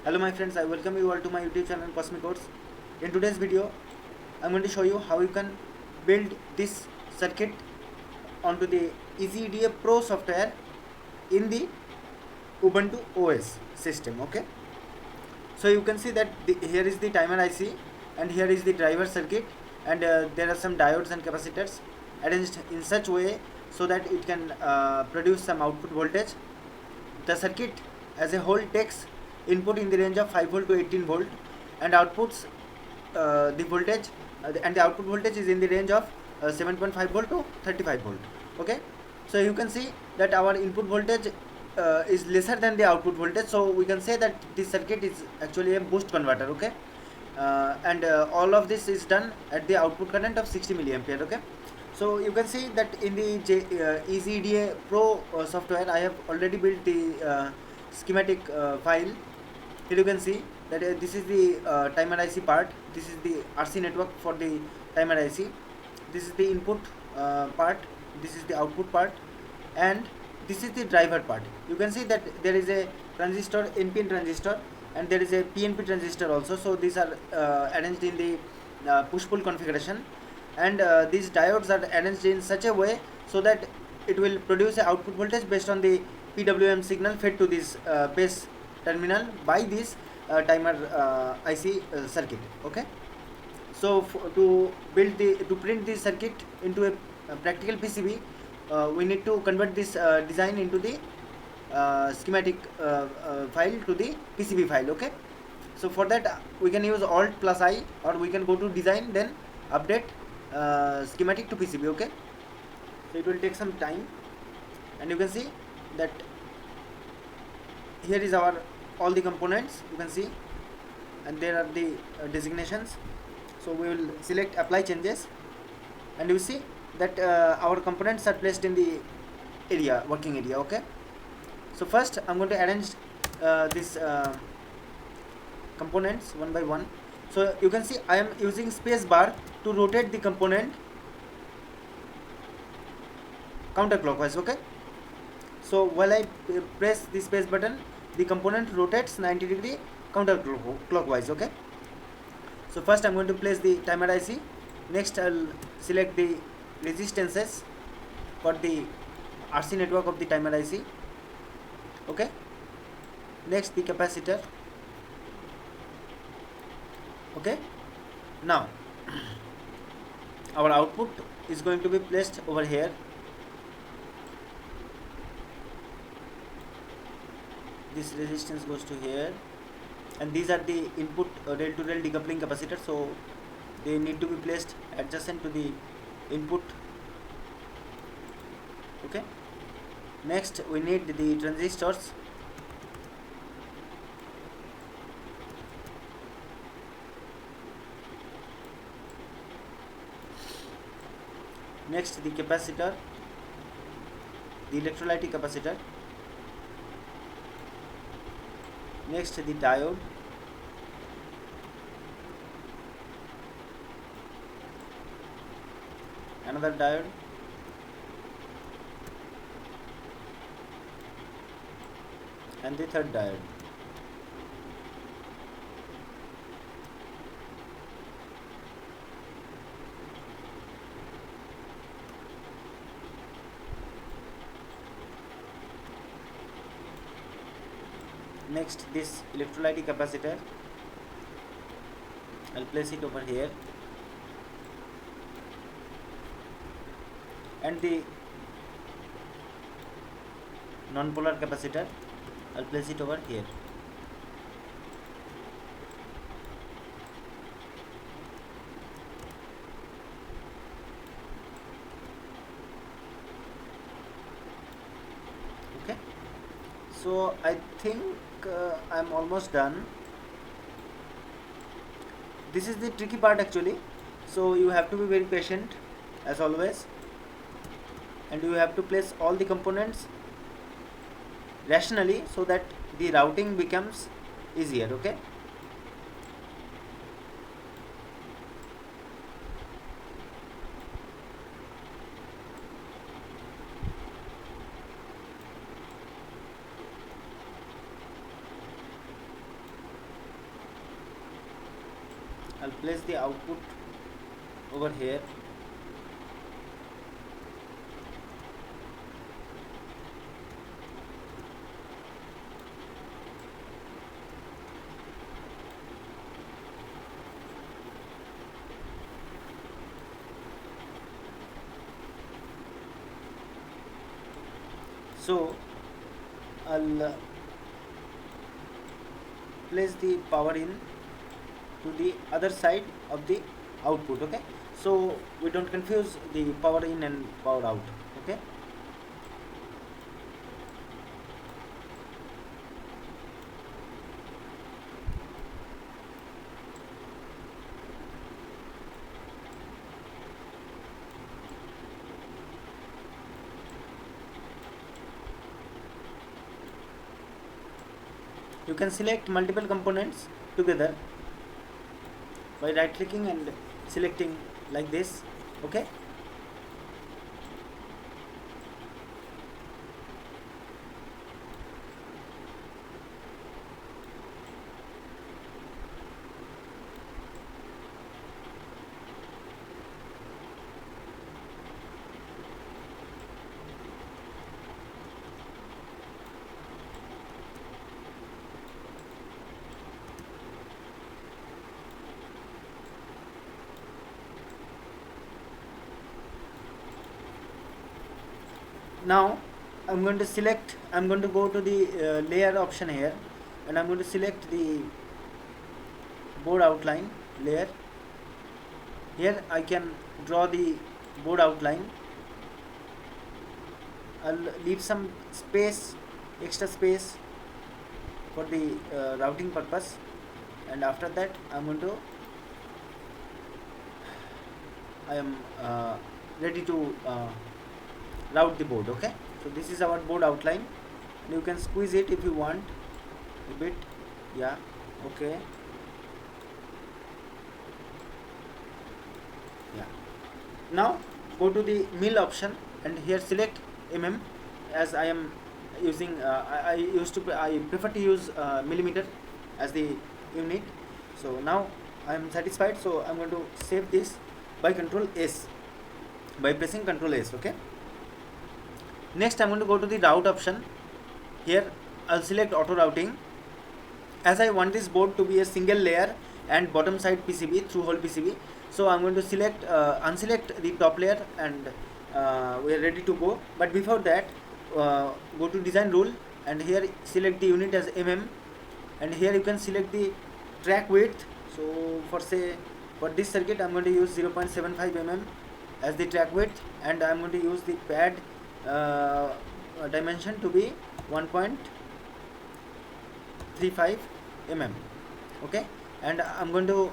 Hello my friends, I welcome you all to my YouTube channel Cosmic Course. In today's video, I'm going to show you how you can build this circuit onto the EasyEDA Pro software in the Ubuntu OS system. Okay, so you can see that here is the timer IC and here is the driver circuit, and there are some diodes and capacitors arranged in such way so that it can produce some output voltage. The circuit as a whole takes input in the range of 5 volt to 18 volt and outputs the voltage and the output voltage is in the range of 7.5 volt to 35 volt. Okay, so you can see that our input voltage is lesser than the output voltage, so we can say that this circuit is actually a boost converter. Okay, and all of this is done at the output current of 60 milliampere. Okay, so you can see that in the EasyEDA Pro software I have already built the schematic file. Here you can see that this is the timer IC part, this is the RC network for the timer IC, this is the input part, this is the output part, and this is the driver part. You can see that there is a transistor, NPN transistor, and there is a PNP transistor also. So these are arranged in the push-pull configuration, and these diodes are arranged in such a way so that it will produce a output voltage based on the PWM signal fed to this base terminal by this timer IC circuit. Okay, so to print this circuit into a practical PCB, we need to convert this design into the schematic file to the PCB file. Okay, so for that we can use Alt plus I, or we can go to design, then update schematic to PCB. Okay, so it will take some time, and you can see that here is our all the components, you can see, and there are the designations. So we will select apply changes, and you see that our components are placed in the area, working area. Okay, so first I'm going to arrange these components one by one. So you can see I am using space bar to rotate the component counterclockwise. Okay, so while I press the space button, the component rotates 90-degree counterclockwise. Okay, so first I'm going to place the timer IC. Next I'll select the resistances for the RC network of the timer IC. Okay, next the capacitor. Okay, now our output is going to be placed over here. This resistance goes to here, and these are the input rail to rail decoupling capacitors, so they need to be placed adjacent to the input. Okay, next we need the transistors. Next the capacitor, the electrolytic capacitor. Next the diode, another diode, and the third diode. Next this electrolytic capacitor, I'll place it over here, and the non-polar capacitor, I'll place it over here. Okay, so I think I'm almost done. This is the tricky part actually, so you have to be very patient as always, and you have to place all the components rationally so that the routing becomes easier. Okay, I'll place the output over here. So I'll place the power in to the other side of the output. Okay, so we don't confuse the power in and power out. Okay, you can select multiple components together by right clicking and selecting like this. Okay, now I'm going to go to the layer option here, and I'm going to select the board outline layer. Here I can draw the board outline. I'll leave some space, extra space for the routing purpose, and after that I am ready to route the board. Okay, so this is our board outline. You can squeeze it if you want a bit. Yeah, okay, yeah. Now go to the mill option and here select as I am using I prefer to use millimeter as the unit. So now I am satisfied, so I'm going to save this by Control S, by pressing Control S. Okay, next I'm going to go to the route option. Here I'll select auto routing, as I want this board to be a single layer and bottom side PCB through hole PCB. So I'm going to select unselect the top layer, and we are ready to go. But before that, go to design rule and here select the unit as and here you can select the track width. So for this circuit I'm going to use 0.75 as the track width, and I'm going to use the pad dimension to be 1.35 okay, and I'm going to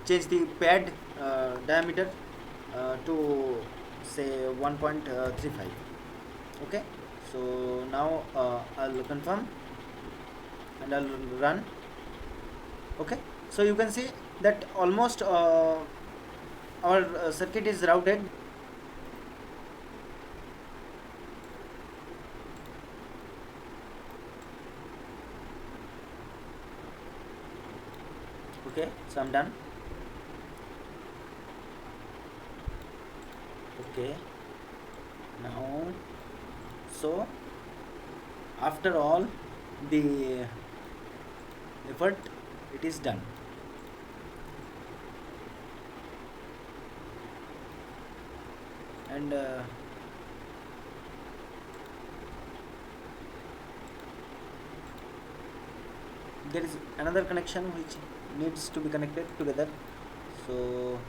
change the pad diameter to say 1.35. okay, so now I'll confirm and I'll run. Okay, so you can see that almost our circuit is routed. Okay, so I'm done. Okay, now so after all the effort, it is done. And there is another connection which needs to be connected together. So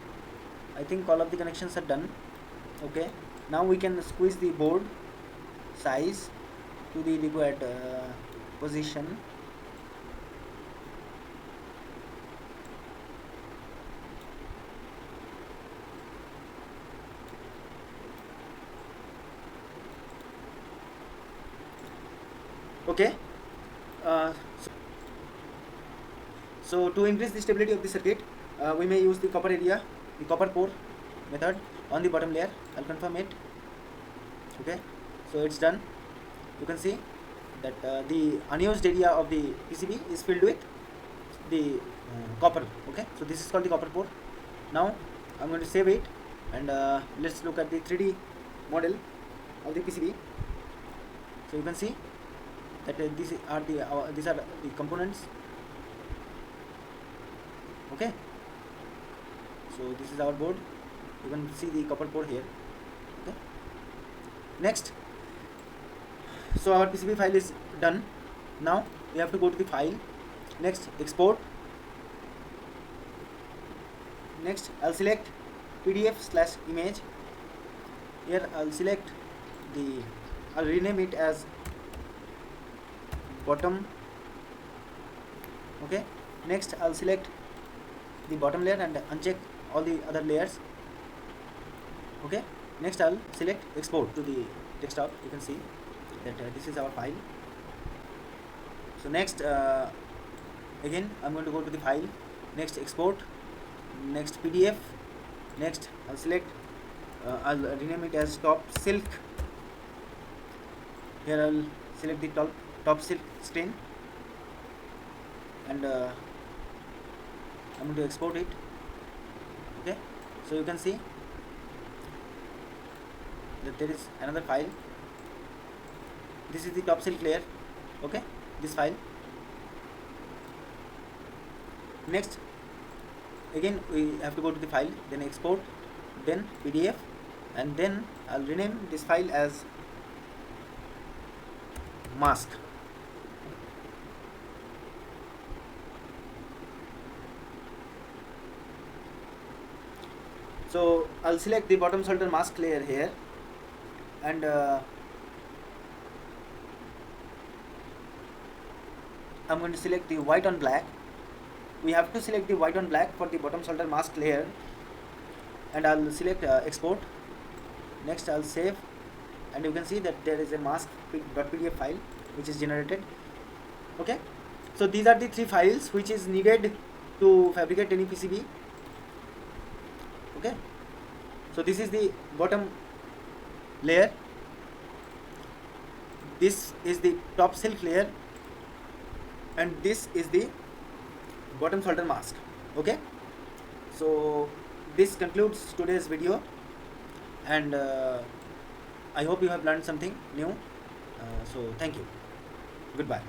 I think all of the connections are done. Okay, now we can squeeze the board size to the required position. Okay, so to increase the stability of the circuit, we may use the copper area, the copper core method on the bottom layer. I'll confirm it. Okay, so it's done. You can see that the unused area of the PCB is filled with the copper. Okay, so this is called the copper port. Now I'm going to save it, and let's look at the 3D model of the PCB. So you can see that these are the components. Okay, so this is our board. You can see the copper port here. Okay, next, so our PCB file is done. Now we have to go to the file. Next, export. Next, I'll select PDF/image. Here I'll select I'll rename it as bottom. Okay, next I'll select the bottom layer and uncheck all the other layers. Okay, next I'll select export to the desktop. You can see that this is our file. So next, again I'm going to go to the file. Next, export. Next, PDF. Next, I'll select I'll rename it as top silk. Here I'll select the top silk screen, and I'm going to export it. Okay, so you can see that there is another file. This is the top silk layer. Okay, this file. Next, again we have to go to the file, then export, then PDF, and then I'll rename this file as mask. So I'll select the bottom solder mask layer here, and I'm going to select the white on black. We have to select the white on black for the bottom solder mask layer, and I'll select export. Next, I'll save, and you can see that there is a mask.pdf file which is generated. Okay, so these are the 3 files which is needed to fabricate any PCB. Okay, so this is the bottom layer, this is the top silk layer, and this is the bottom solder mask. Okay, so this concludes today's video, and I hope you have learned something new. So thank you, goodbye.